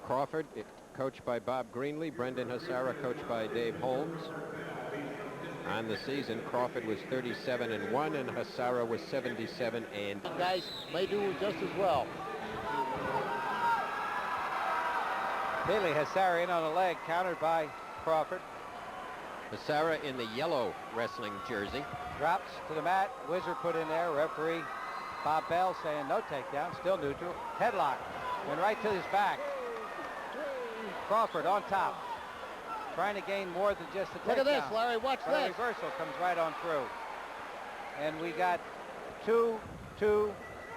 Crawford, coached by Bob Greenlee. Brendan Hasara, coached by Dave Holmes. On the season, Crawford was 37-1, and Hasara was 77. Guys may do just as well. Bailey Hasara in on the leg, countered by Crawford. Hasara in the yellow wrestling jersey. Drops to the mat. Whizzer put in there. Referee Bob Bell saying no takedown, still neutral. Headlock, went right to his back. Crawford on top, trying to gain more than just a takedown. Look at this, Larry, watch this. Reversal comes right on through. And we got 2, 2,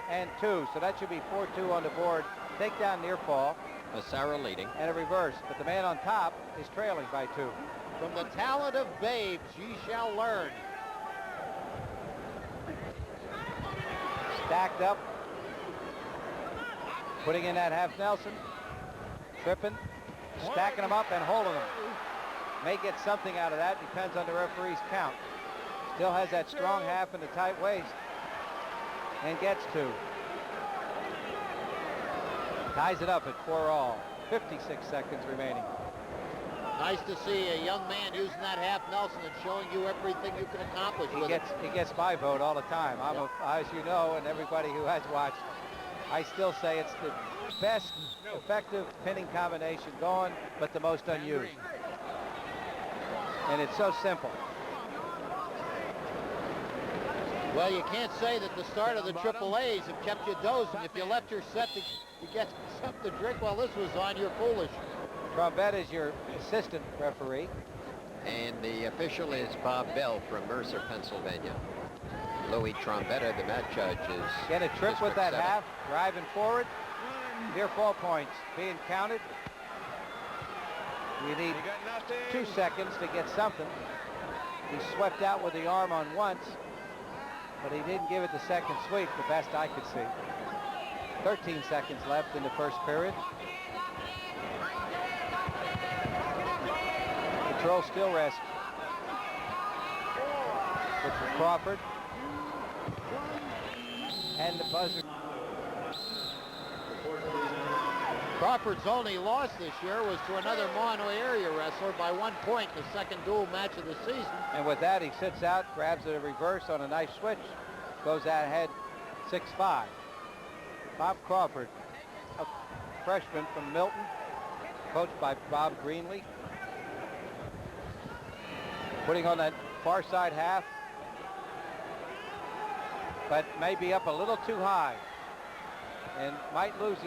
and 2. So that should be 4-2 on the board. Takedown near fall. Hasara leading. And a reverse, but the man on top is trailing by 2. From the talent of babes, ye shall learn. Stacked up. Putting in that half Nelson. Tripping. Stacking them up and holding them. May get something out of that, depends on the referee's count. Still has that strong half in the tight waist. And gets 2. Ties it up at 4-all. 56 seconds remaining. Nice to see a young man using that half Nelson and showing you everything you can accomplish with it. He gets my vote all the time. As you know, and everybody who has watched, I still say it's the best effective pinning combination going, but the most unused. And it's so simple. Well, you can't say that the start of the AAAs have kept you dozing. If you left your set to get something to drink while this was on, you're foolish. Trombetta is your assistant referee. And the official is Bob Bell from Mercer, Pennsylvania. Louis Trombetta, the match judge, is get a trip with that 7. half, driving forward. Near fall points being counted. You need 2 seconds to get something. He swept out with the arm on once, but he didn't give it the second sweep, the best I could see. 13 seconds left in the first period. Control still rest. It's for Crawford. And the buzzer. Crawford's only loss this year was to another Mahoney area wrestler by 1 point, the second dual match of the season. And with that, he sits out, grabs a reverse on a nice switch, goes ahead 6-5. Bob Crawford, a freshman from Milton, coached by Bob Greenlee. Putting on that far side half, but may be up a little too high and might lose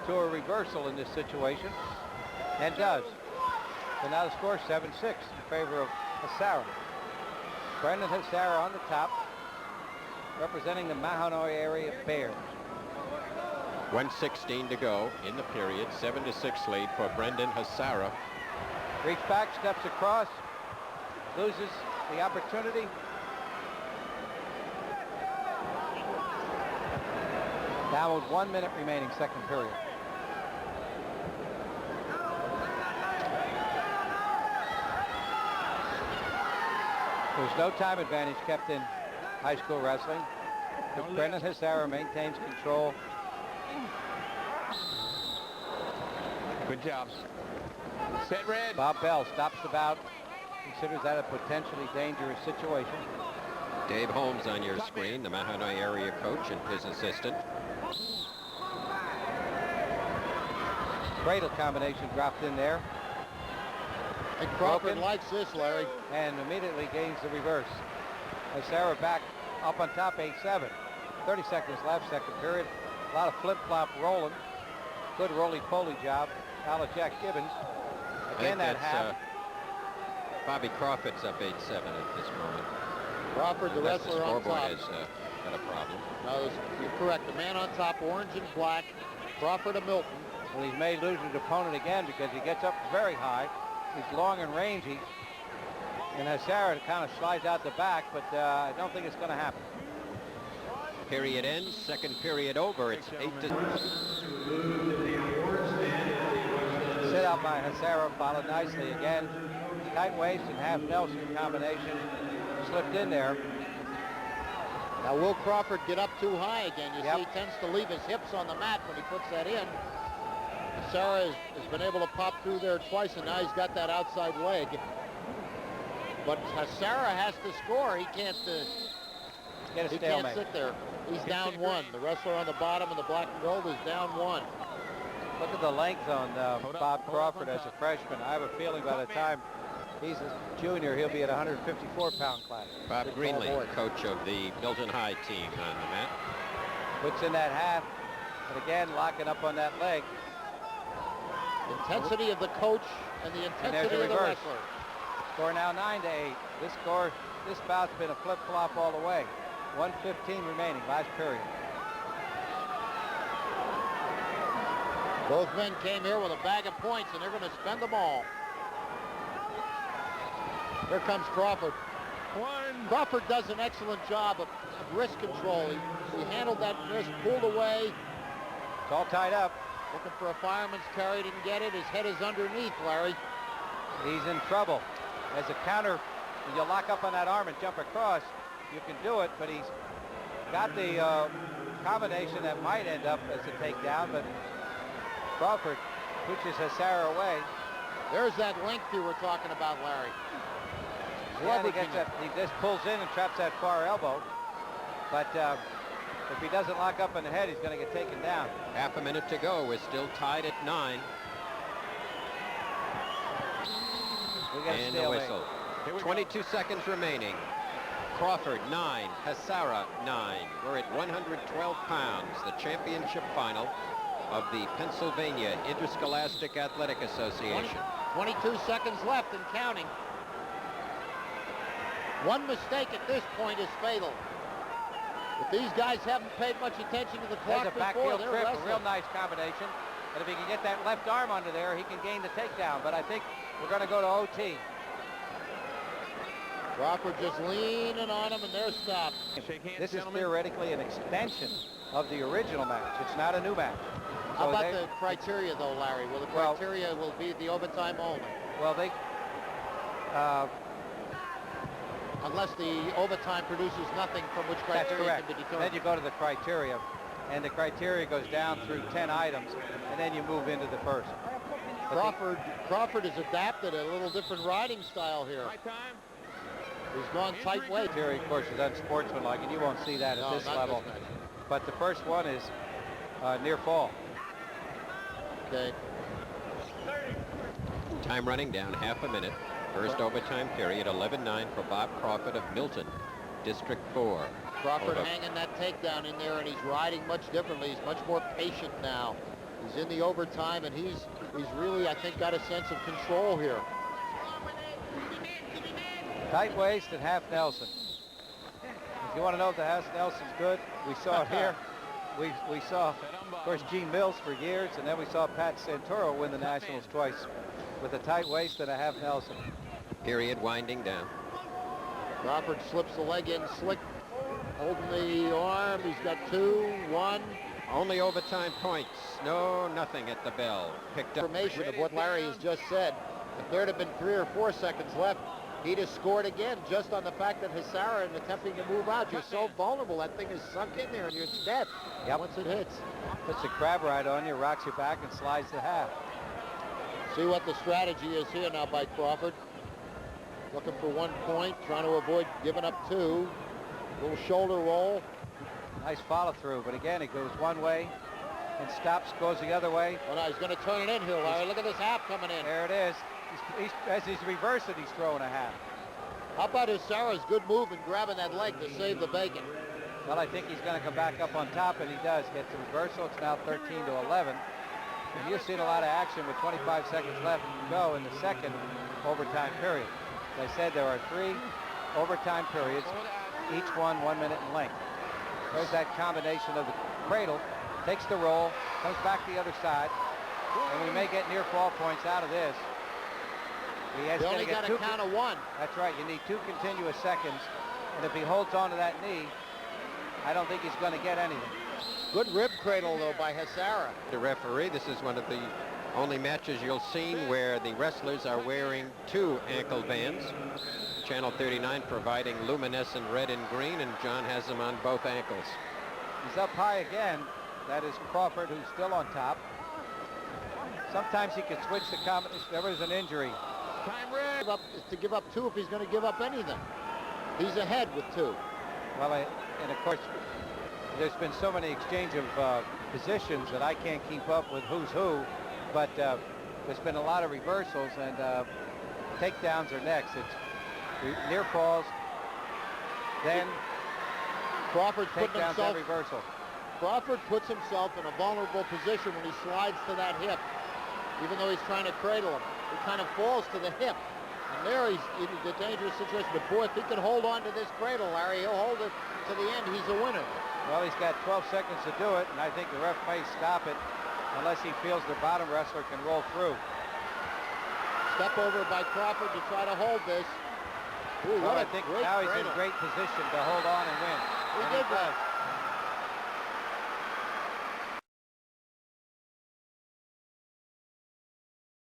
to a reversal in this situation, and does. So now the score 7-6 in favor of Hasara. Brendan Hasara on the top, representing the Mahoney area Bears. 1:16 to go in the period. 7-6 lead for Brendan Hasara. Reach back, steps across, loses the opportunity. Down with 1 minute remaining, second period. There's no time advantage kept in high school wrestling. Brendan Hasara maintains control. Good job. Set red. Bob Bell stops the bout. Considers that a potentially dangerous situation. Dave Holmes on your screen, the Mahoney area coach, and his assistant. Cradle combination dropped in there. And Crawford Broken. likes this, Larry. And immediately gains the reverse. Hasara back up on top, 8-7. 30 seconds left, second period. A lot of flip-flop rolling. Good roly-poly job. Out Jack Gibbons. Again, that half. Bobby Crawford's up 8-7 at this moment. Crawford, the Unless wrestler on top. has got a problem. No, you're correct. The man on top, orange and black. Crawford of Milton. Well, he may lose his opponent again because he gets up very high. He's long and rangy. And Hasara kind of slides out the back, but I don't think it's going to happen. Period ends. Second period over. It's 8-6. Sit out by Hasara, followed nicely again. Tight waist and half Nelson combination slipped in there. Now, will Crawford get up too high again? You see, he tends to leave his hips on the mat when he puts that in. Hasara has been able to pop through there twice, and now he's got that outside leg. But Hasara has to score. He can't. Get a He stalemate. can't sit there. He's down one. The wrestler on the bottom of the black and gold is down one. Look at the length on Bob Crawford as a freshman. I have a feeling by the time he's a junior, he'll be at 154-pound class. Bob Greenlee, coach of the Milton High team on the mat. Puts in that half, but again, locking up on that leg. Intensity of the coach and the intensity of the wrestler. Score now 9-8. This bout's been a flip-flop all the way. 1:15 remaining, last period. Both men came here with a bag of points, and they're going to spend them all. Here comes Crawford. Crawford does an excellent job of wrist control. He handled that wrist, pulled away. It's all tied up. Looking for a fireman's carry, didn't get it. His head is underneath, Larry. He's in trouble. As a counter, when you lock up on that arm and jump across, you can do it, but he's got the combination that might end up as a takedown, but Crawford pushes Hasara away. There's that length you were talking about, Larry. Yeah, he just pulls in and traps that far elbow, but if he doesn't lock up on the head, he's going to get taken down. Half a minute to go. We're still tied at 9. We got a And the stalemate. whistle. 22 seconds remaining. Crawford 9, Hasara 9. We're at 112 pounds, the championship final of the Pennsylvania Interscholastic Athletic Association. 22 seconds left and counting. One mistake at this point is fatal. If these guys haven't paid much attention to the clock There's a before, backfield they're trip, a wrestling. real nice combination. And if he can get that left arm under there, he can gain the takedown. But I think we're going to go to OT. Crawford just leaning on him, and they're stopped. This is theoretically an extension of the original match. It's not a new match. How So about the criteria, though, Larry? Well, the criteria will be the overtime only. Well, they... Unless the overtime produces nothing from which That's criteria correct. can be determined. Then you go to the criteria, and the criteria goes down through 10 items, and then you move into the first. Crawford has adapted a little different riding style here. He's gone tight weight. Criteria, of course, is unsportsmanlike, and you won't see that at this not level. this match. But the first one is near fall. Okay. Time running down, half a minute. First overtime period, 11-9 for Bob Crawford of Milton, District 4. Crawford hanging that takedown in there, and he's riding much differently. He's much more patient now. He's in the overtime, and he's really, I think, got a sense of control here. Tight waist and half Nelson. If you want to know if the half Nelson's good, we saw it here. We saw, of course, Gene Mills for years, and then we saw Pat Santoro win the Nationals twice with a tight waist and a half Nelson. Period winding down. Crawford slips the leg in slick, holding the arm. He's got 2, 1. Only overtime points. No, nothing at the bell. Picked up. Information of what Larry has just said. If there'd have been 3 or 4 seconds left, he'd have scored again just on the fact that Hasara, in attempting to move out, you're so vulnerable. That thing is sunk in there and you're dead once it hits. Puts the crab right on you, rocks you back, and slides the half. See what the strategy is here now by Crawford. Looking for 1 point, trying to avoid giving up 2. Little shoulder roll. Nice follow through, but again, it goes one way and stops, goes the other way. Well, now he's going to turn it in here, Larry. Look at this half coming in. There it is. As he's reversing, he's throwing a half. How about Hasara's good move in grabbing that leg to save the bacon? Well, I think he's going to come back up on top, and he does. Gets the reversal. It's now 13-11. And you've seen a lot of action with 25 seconds left to go in the second overtime period. As I said, there are 3 overtime periods, each one 1 minute in length. There's that combination of the cradle, takes the roll, comes back the other side, and we may get near fall points out of this. He only got a count of 1. That's right. You need 2 continuous seconds, and if he holds on to that knee, I don't think he's going to get anything. Good rib cradle, though, by Hasara. The referee, this is one of the only matches you'll see where the wrestlers are wearing 2 ankle bands. Channel 39 providing luminescent red and green, and John has them on both ankles. He's up high again. That is Crawford, who's still on top. Sometimes he can switch the combination. There was an injury. Time, Red. To give up 2 if he's going to give up anything. He's ahead with 2. Well, and of course, there's been so many exchange of positions that I can't keep up with who's who, but there's been a lot of reversals, and takedowns are next. It's near falls, then Crawford's putting takedowns himself. and reversal. Crawford puts himself in a vulnerable position when he slides to that hip. Even though he's trying to cradle him, he kind of falls to the hip. And there he's in a dangerous situation. But boy, if he can hold on to this cradle, Larry, he'll hold it to the end. He's a winner. Well, he's got 12 seconds to do it, and I think the ref may stop it unless he feels the bottom wrestler can roll through. Step over by Crawford to try to hold this. Ooh, Well, what I a think great now he's cradle. in great position to hold on and win. He And did does. that.